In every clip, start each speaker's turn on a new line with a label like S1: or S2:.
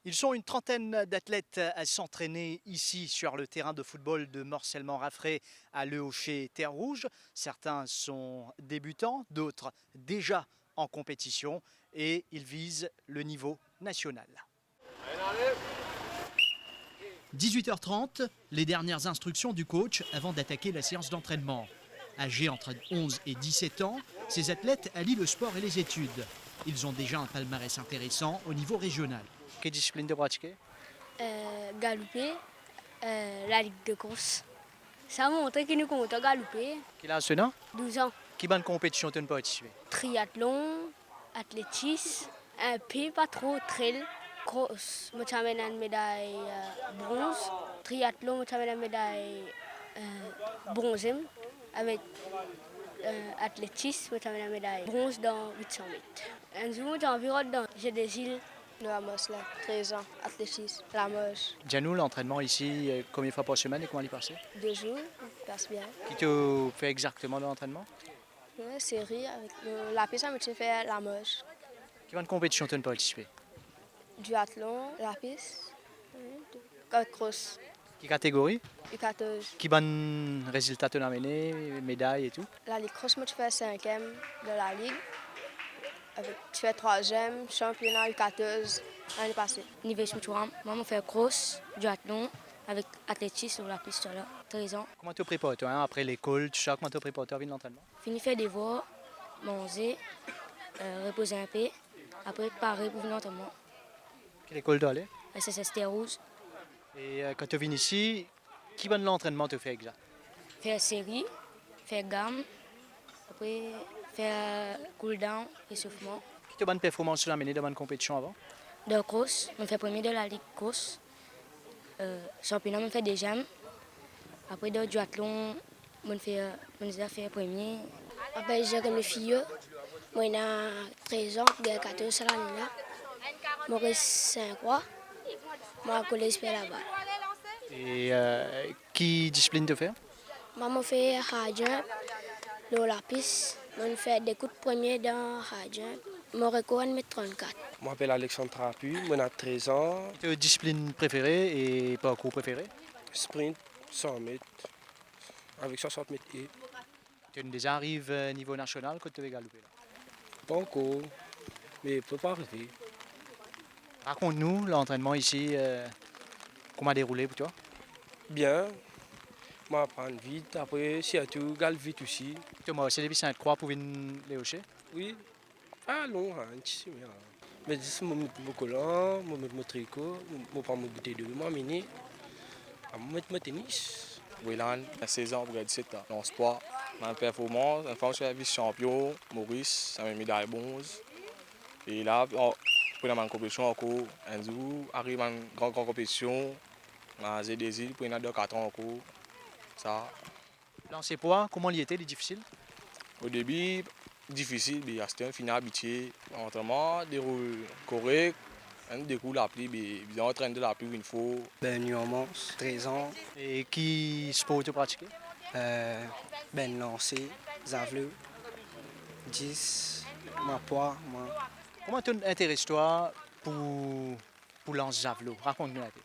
S1: Ils sont une trentaine d'athlètes à s'entraîner ici sur le terrain de football de Morcellement-Raffray à Le Hochet Terre Rouge. Certains sont débutants, d'autres déjà en compétition et ils visent le niveau national. 18h30, les dernières instructions du coach avant d'attaquer la séance d'entraînement. Âgés entre 11 et 17 ans, ces athlètes allient le sport et les études. Ils ont déjà un palmarès intéressant au niveau régional. Quelle discipline de pratiquer?
S2: Galoper, la ligue de course. Ça montre qu'il nous compte galoper.
S1: Quel âge tu as?
S2: 12 ans.
S1: Quelle bonne compétition tu as participé?
S2: Triathlon, athlétisme, un peu, pas trop, trail. Cross, je t'amène une médaille bronze. Triathlon, je t'amène une médaille bronze. Avec athlétisme, je t'amène une médaille bronze dans 800 mètres. Un jour, j'ai environ dans j'ai des îles. De la Mosse, là, 13 ans, athlétisme, la Moche.
S1: Dianou, l'entraînement ici, combien de fois par semaine et comment il passe?
S2: 2 jours, passe bien.
S1: Qui te fait exactement de l'entraînement?
S2: Ouais, série avec la piste, ça me fait la Moche.
S1: Quelle bonne compétition tu as participé?
S2: Duathlon, la piste, cross,
S1: Quelle catégorie?
S2: U14.
S1: Quel bon résultat tu as amené, médailles et tout?
S2: La Ligue cross, moi, tu fais 5e de la Ligue. Tu fais 3e, championnat U14 l'année passée. Niveau Chouchouram, moi, je fais cross, duathlon, avec athlétisme sur la piste, là, 13 ans.
S1: Comment tu prépares toi hein, après l'école, tout ça, comment tu prépares toi à l'entraînement?
S2: Fini faire des devoirs, manger, reposer un peu, après parer pour venir l'entraînement.
S1: Quelle école tu as allé?
S2: SSS Terre Rouge.
S1: Et quand tu viens ici, quel bon l'entraînement tu fais exact?
S2: Faire série, faire gamme, après faire cool down, échauffement.
S1: Quelle bonne performance tu as amené de bonne compétition avant?
S2: De course, on fait premier de la Ligue course. Championnat, on fait deuxième. Après de duathlon, on fait premier. Après, j'ai comme les filles. Moi, j'ai 13 ans, j'ai 14 l'année là. Moi, j'ai 5 ans. Moi, je collège là-bas.
S1: Et quelle discipline tu fais?
S2: Moi, je fais high jump, la piste. On fait des coups de premier dans high jump. Mon record est 34.
S3: Je m'appelle Alexandre Trapu, j'ai 13 ans.
S1: Quelle discipline préférée et parcours préféré?
S3: Sprint, 100 mètres, avec 60 mètres et.
S1: Tu déjà arrives niveau national quand tu veux galoper là?
S3: Pas encore, mais je ne peux pas arriver.
S1: Raconte-nous l'entraînement ici, comment a déroulé pour toi?
S3: Bien, je m'apprends vite, après, surtout, je vite aussi.
S1: Tu m'as aussi depuis Sainte-Croix pour venir les Hochets?
S3: Oui, pas long, un petit peu. Mais je me collant, je me tricot, je prends mon bouteille de l'eau, je mets mon tennis.
S4: Wayland, 16 ans pour 17 ans. Dans le sport, ma performance, enfin, je suis vice-champion, Maurice, ça m'a mis médaille bronze. Et là, pour ma compétition, encore, un jour, arrive à une grande compétition, j'ai des îles pour une 4 ans encore. Ça.
S1: Lancer poids, comment il était, difficile?
S4: Au début, difficile, mais c'était un final habitué. L'entraînement déroule correct. Un découle l'appli, bien en train de l'appli une fois.
S5: Nuamans, 13 ans.
S1: Et qui sport tu pratiques?
S5: Lancer, Zaveleux, 10, ma poids, moi.
S1: Comment tu t'intéresses-toi pour lancer javelot? Raconte-nous un peu.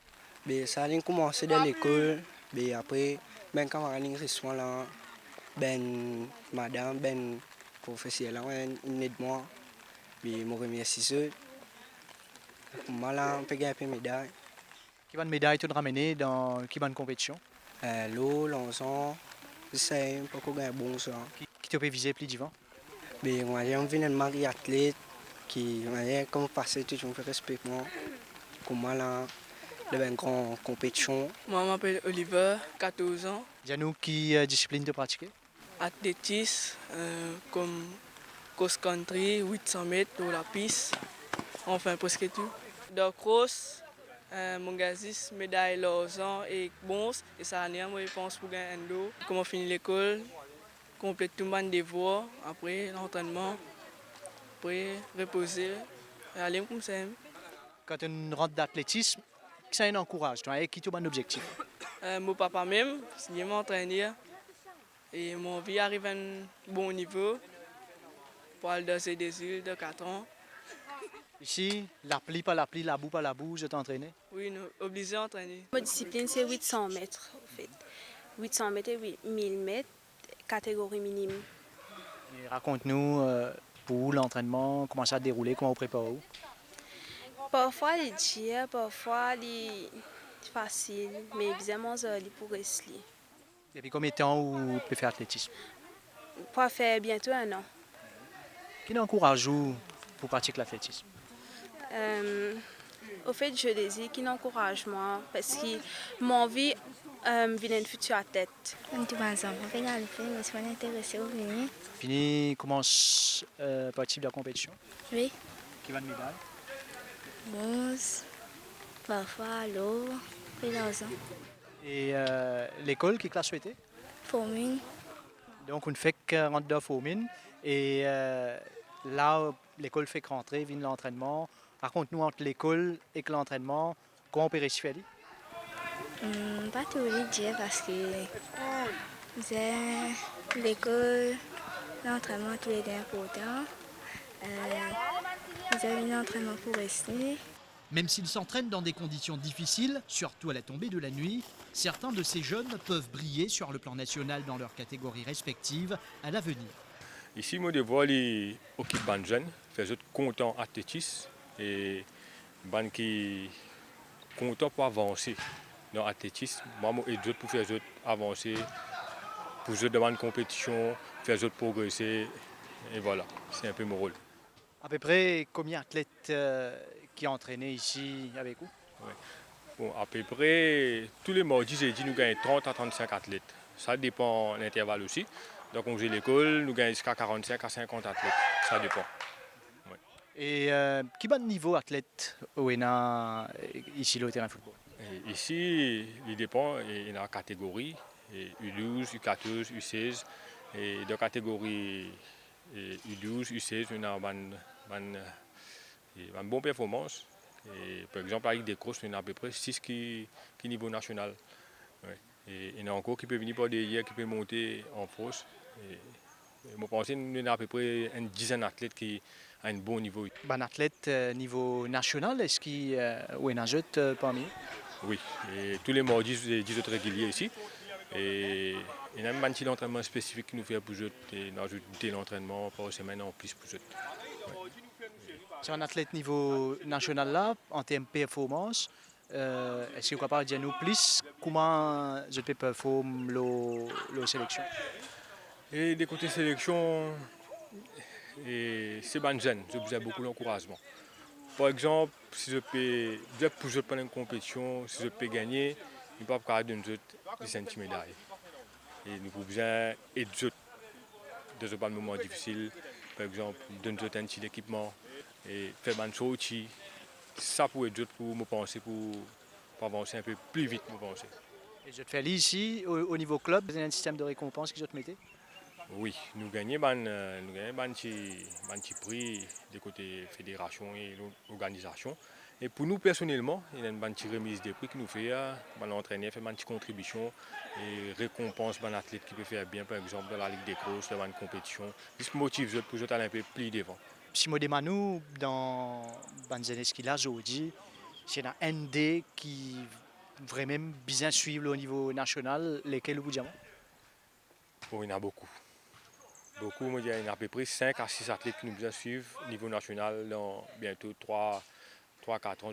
S5: Mais ça a commencé dans l'école, mais après, ben camarade reçoit là, ben madame, ben professeur là, il aide moi, mais me remercie eux. Moi là, on peut gagner une médaille.
S1: Quelle bonne médaille tu as ramené dans quelle bonne compétition?
S5: L'eau, l'ensemble, c'est pour qu'on gagne bon ça.
S1: Qui te peut viser plus divin?
S5: Mais moi, j'ai envie d'un mari athlète qui m'a comme passé tout, je me fais respect moi. Comme moi là, de une grande compétition.
S6: Moi, je m'appelle Oliver, 14 ans.
S1: Dis-nous quelle discipline tu pratiques?
S6: Athlétisme, comme cross-country, 800 mètres sur la piste. Enfin, presque tout. De cross, mon gazis, médaille l'argent et bronze. Et ça, moi, je pense pour gagner un dos. Comment finir l'école, complète tout mon devoir. Après, l'entraînement, après, reposer. Et aller comme ça.
S1: Quand tu rentres d'athlétisme, ça encourage, toi, et qui est ton objectif?
S6: Mon papa même, il m'a entraîné. Et mon vie arrive à un bon niveau pour aller dans ces îles de 4 ans.
S1: Ici, l'appli, pas l'appli, la boue, pas la boue, je t'ai entraîné.
S6: Oui, nous obligés à entraîner.
S7: Ma discipline, c'est 800 mètres, en fait. 800 mètres et 1000 mètres, catégorie minime.
S1: Et raconte-nous pour l'entraînement, comment ça a déroulé, comment vous préparez.
S7: Parfois, il est dur, parfois, il est facile, mais bizarrement, il pour rester.
S1: Depuis combien de temps vous pouvez faire athlétisme?
S7: Pour faire bientôt 1 an.
S1: Qui encourage vous pour pratiquer l'athlétisme?
S7: Au fait, je désire qu'il encourage moi parce que mon vie vient une future à tête.
S2: On est ensemble, on fait le film, mais si on est intéressé au venir.
S1: Fini, commence participer à la compétition.
S2: Oui,
S1: Qui va de médaille?
S2: bronze, parfois l'eau, puis l'argent.
S1: Et l'école, qui classe souhaité?
S2: Formule,
S1: Donc, on fait que rentrer dans Fourmine. Et là, l'école fait que rentrer, vient l'entraînement. Raconte-nous entre l'école et l'entraînement, comment on peut réussir?
S2: pas tout le dire parce que c'est l'école, l'entraînement qui est important. Vous avez l'entraînement pour rester.
S8: Même s'ils s'entraînent dans des conditions difficiles, surtout à la tombée de la nuit, certains de ces jeunes peuvent briller sur le plan national dans leurs catégories respectives à l'avenir.
S9: Ici, moi, je vois les équipes de jeunes, faire des contents athlétisme et ban qui content pour avancer dans l'athlétisme. Moi, et d'autres pour faire avancer, pour jouer devant une compétition, faire d'autres progresser. Et voilà, c'est un peu mon rôle.
S1: À peu près combien d'athlètes qui ont entraîné ici avec vous?
S9: Bon, à peu près, tous les mardis, j'ai dit nous gagnons 30 à 35 athlètes. Ça dépend de l'intervalle aussi. Donc, on joue l'école, nous gagnons jusqu'à 45 à 50 athlètes. Ça dépend. Ouais.
S1: Et qui bon niveau athlète au ENA ici au terrain de football?
S9: Et ici, il dépend, il y a une catégorie, U12, U14, U16. Et dans la catégorie U12, U16, on a une bonne performance. Et, par exemple, avec des courses, on a à peu près 6 qui niveau national. Ouais. Et il y en a encore qui peuvent venir par derrière, qui peuvent monter en force. Et je pense qu'il y a à peu près une dizaine d'athlètes qui ont un bon niveau.
S1: Un athlète niveau national, est-ce qu'il y a un jeu parmi eux?
S9: Oui, et tous les mardis, j'ai 10 autres réguliers ici. Et il y a même un petit entraînement spécifique qui nous fait pour jouer. Et nous ajoutons l'entraînement par semaine en plus pour jouer. Ouais.
S1: C'est un athlète niveau national là, en termes de performance. Est-ce que vous pouvez dire nous plus comment je peux performer la sélection?
S9: Et des côtés sélection, c'est bien jeune, j'ai besoin beaucoup d'encouragement. Par exemple, si je peux pour jouer pendant une compétition, si je peux gagner, il ne peut pas donner des centimes médailles. Et nous avons besoin d'aider dans un moment difficile, par exemple, donner un petit équipement et faire des choses aussi. Ça pour aider pour me penser, pour avancer un peu plus vite.
S1: Et je te fais ici, au niveau club, vous avez un système de récompense que je te mettais?
S9: Oui, nous gagnons un petit prix des côtés fédération et l'organisation. Et pour nous personnellement, il y a une petite remise des prix qui nous fait l'entraîneur fait une petite contribution et récompense un athlète qui peut faire bien, par exemple dans la Ligue des Crosses, dans une compétition. Ça motive pour jouer un peu plus devant.
S1: Si je demande dans Banzeneski là, aujourd'hui, s'il y a un ND qui vraiment bien suivre au niveau national, lesquels vous dites?
S9: Il y en a beaucoup. Beaucoup, il y a à peu près 5 à 6 athlètes qui nous bien suivent au niveau national dans bientôt 3-4 ans.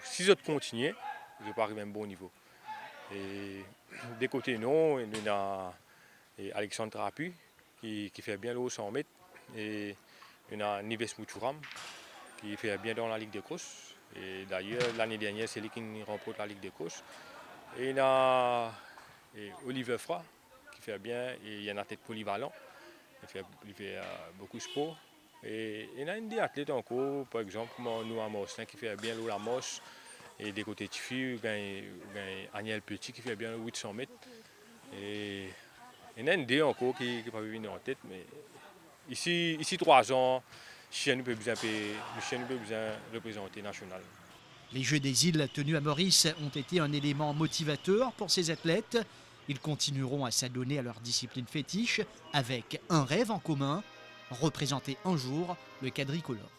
S9: Si je continue, je vais arriver à un bon niveau. Et des côtés, non, il y a Alexandre Trapu qui fait bien le 100 mètres. Et il y a Nives Mouchouram qui fait bien dans la Ligue des Crosses. Et d'ailleurs, l'année dernière, c'est lui qui remporte la Ligue des Crosses. Et il y a Olivier Fra qui fait bien, et il y a un athlète polyvalent. Il fait beaucoup de sport. Et il y a des athlètes encore, par exemple, nous à Morsin qui fait bien l'eau la Moche. Et des côtés de filles, il y a Aniel Petit qui fait bien le 800 mètres. Et il y en a des encore qui ne peuvent pas venir en tête. Mais ici 3 ans, Chien ne peut bien représenter national.
S8: Les Jeux des îles tenus à Maurice ont été un élément motivateur pour ces athlètes. Ils continueront à s'adonner à leur discipline fétiche avec un rêve en commun, représenter un jour le quadricolore.